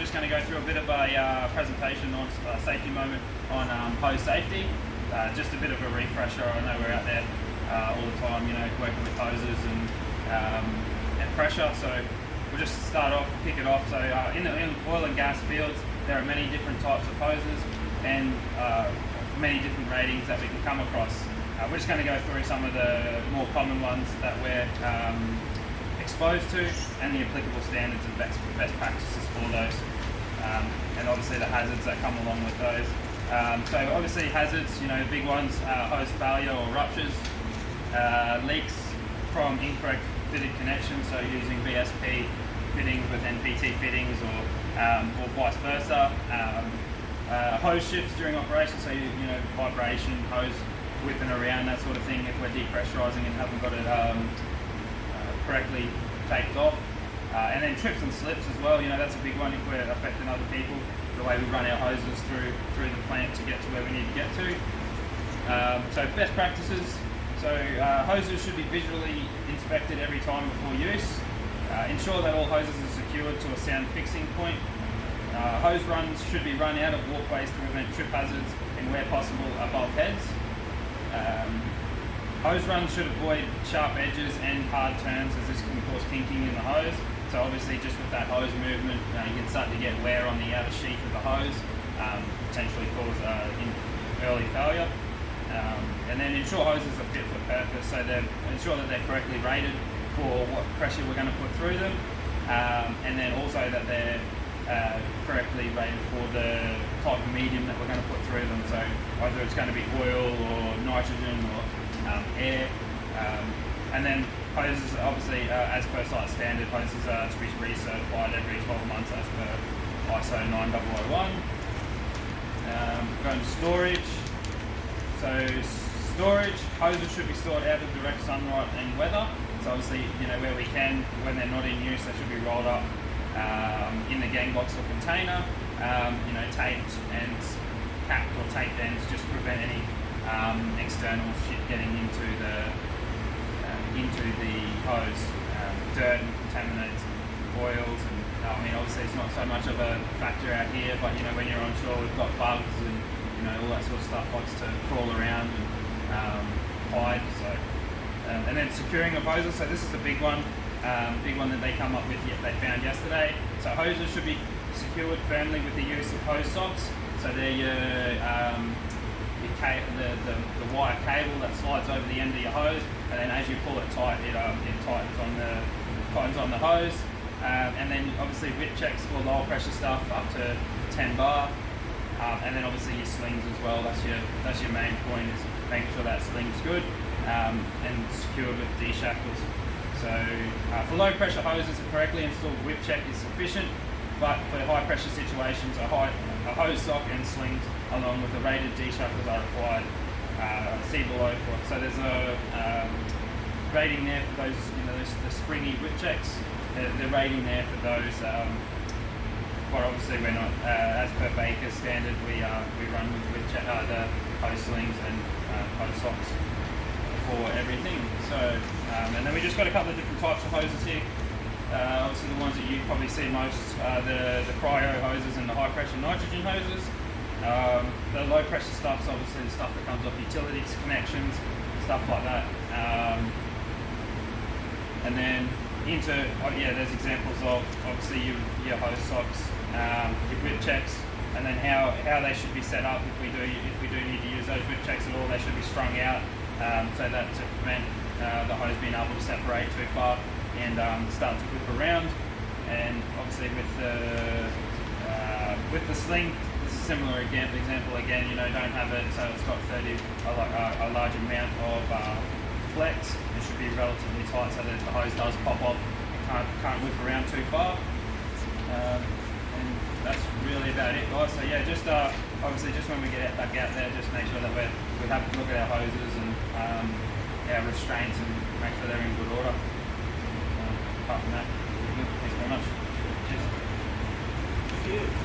just going to go through a bit of a presentation on safety moment on hose safety. Just a bit of a refresher. I know we're out there all the time, you know, working with hoses and pressure. So we'll just start off, kick it off. So in oil and gas fields, there are many different types of hoses and many different ratings that we can come across. We're just going to go through some of the more common ones that we're exposed to and the applicable standards and best practices for those, and obviously the hazards that come along with those. So obviously hazards, you know, big ones, hose failure or ruptures, leaks from incorrect fitted connections, so using VSP fittings with NPT fittings or vice versa. Hose shifts during operation, so you know, vibration, hose whipping around, that sort of thing, if we're depressurizing and haven't got it correctly taped off. And then trips and slips as well, you know, that's a big one if we're affecting other people, the way we run our hoses through the plant to get to where we need to get to. So best practices, so hoses should be visually inspected every time before use. Ensure that all hoses are secured to a sound fixing point. Hose runs should be run out of walkways to prevent trip hazards and where possible above heads. Hose runs should avoid sharp edges and hard turns, as this can cause kinking in the hose. So obviously just with that hose movement, you can start to get wear on the outer sheath of the hose, potentially cause early failure. And then ensure hoses are fit for purpose, so ensure that they're correctly rated for what pressure we're going to put through them, and then also that they're correctly rated for the type of medium that we're going to put through them. So whether it's going to be oil or nitrogen or air. And then hoses, obviously as per site standard, hoses are to be recertified every 12 months as per ISO 9001. Going to storage. So storage, hoses should be stored out of direct sunlight and weather. So obviously, you know, where we can, when they're not in use, they should be rolled up in the gang box or container, you know, taped and capped or taped ends, just to prevent any external shit getting into the hose, dirt and contaminates, oils, and I mean obviously it's not so much of a factor out here, but you know, when you're on shore we've got bugs and you know all that sort of stuff likes to crawl around and hide. So and then securing of hoses, so this is a big one that they come up with, they found yesterday. So hoses should be secured firmly with the use of hose socks. So they're the wire cable that slides over the end of your hose, and then as you pull it tight, it tightens on the hose. And then obviously whip checks for lower pressure stuff up to 10 bar, and then obviously your slings as well. That's your main point, is making sure that sling's good and secured with D-shackles. So for low pressure hoses, a correctly installed whip check is sufficient, but for high pressure situations, a hose sock and slings along with the rated D-shackles are required. See below for it. So there's a rating there for those, you know, the springy whip checks. The rating there for those, but obviously we're not, as per Baker standard, we run with whip check, the hose slings and hose socks for everything. So and then we just got a couple of different types of hoses here. Obviously the ones that you probably see most, the cryo hoses and the high pressure nitrogen hoses. The low pressure stuff's obviously the stuff that comes off utilities, connections, stuff like that. And then there's examples of obviously your hose socks, your whip checks, and then how they should be set up if we do need to use those whip checks at all. They should be strung out so that to prevent the hose being able to separate too far and start to whip around. And obviously with the sling, this is a similar example again. You know, don't have it so it's got a large amount of flex. It should be relatively tight so that if the hose does pop off, it can't whip around too far. And that's really about it, guys. So yeah, just obviously just when we get back out there, just make sure that we have a look at our hoses and our restraints and make sure they're in good order. Apart from that, thanks very much. Cheers. Thank you.